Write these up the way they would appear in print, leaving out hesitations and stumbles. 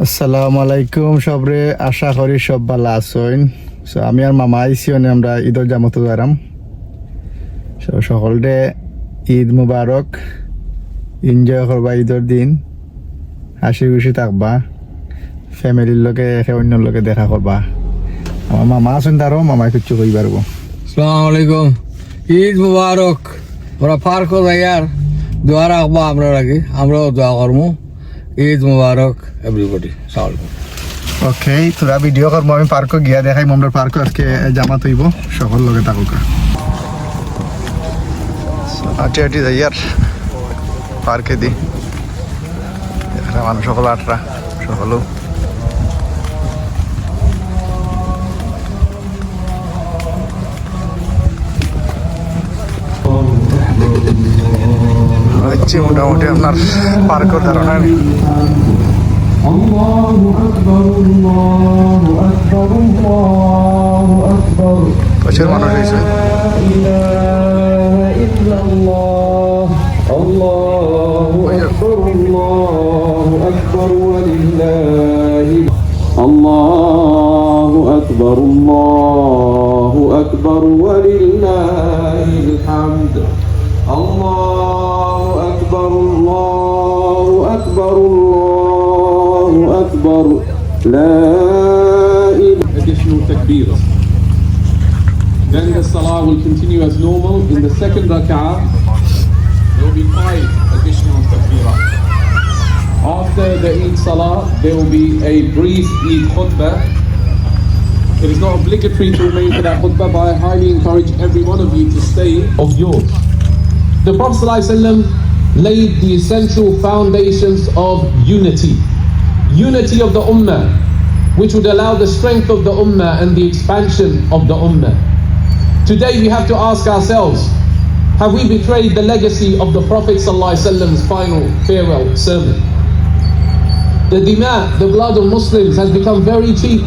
আসসালামু আলাইকুম সবরে, আশা করি সব ভালো আছেন। আমি আর মামা আইসি আমরা ঈদর জামত যারাম। সকলরে ঈদ মুবারক, এনজয় করবা ঈদর দিন, হাসি খুশি থাকবা, ফ্যামিলির লোকে একে অন্যর লোকে দেখা করবা। আমার মামা আছেন, তারও মামায় কিচ্ছু কই পারবো। আসসালামু আলাইকুম, ঈদ মুবারক। ওরা পার্ক যাইয়ার দোয়া রাখবো আমরা আগে, আমরাও দোয়া করবো। ঈদ মুবারক এভরিবডি। ওকে, তোরা ভিডিও করবো, আমি পার্ক গিয়া দেখাই। আমরা পার্ক আজকে জামাত হইব, সকল লোকে থাকুকা। আটি আটি যাই আর পার্কে দি, এখানে মানুষ সকল আটরা সকল হচ্ছে মোটামুটি আপনার পার্কের ধারণা নেই। প্রচুর মানুষ হয়েছে। Allahu Akbar, Allahu Akbar, walillahil hamd. Allahu Akbar, Allahu Akbar, Allahu Akbar. La ilaha. Additional takbīrs. Then the salah will continue as normal. In the second rak'ah, there will be 5 additional takbīrah. After the Eid Salah, there will be a brief Eid Khutbah. It is not obligatory to remain for that khutbah, but I highly encourage every one of you to stay of yours. The Prophet ﷺ laid the essential foundations of unity. Unity of the Ummah, which would allow the strength of the Ummah and the expansion of the Ummah. Today we have to ask ourselves, have we betrayed the legacy of the Prophet ﷺ's final farewell sermon? The dima, the blood of Muslims, has become very cheap.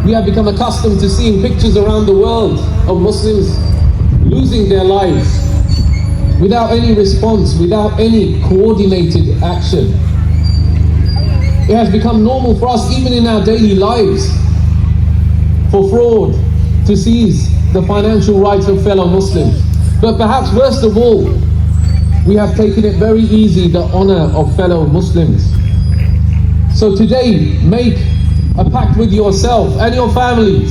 We have become accustomed to seeing pictures around the world of Muslims losing their lives without any response, without any coordinated action. It has become normal for us, even in our daily lives, for fraud to seize the financial rights of fellow Muslims. But perhaps worst of all, we have taken it very easy, the honor of fellow Muslims. So today, make a pact with yourself and your families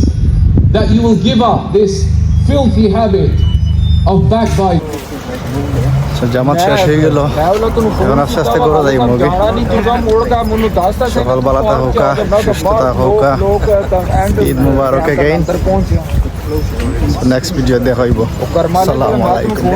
that you will give up this filthy habit of backbiting. জামাত শেষ হয়ে গেল, এখন আস্তে আস্তে করে যাই movie. সকালবেলা থাকুকা, সুস্থতা থাকুকা, ঈদ মুবারক এগেইন। নেক্সট ভিডিও দেখা হইব। আসসালামু আলাইকুম।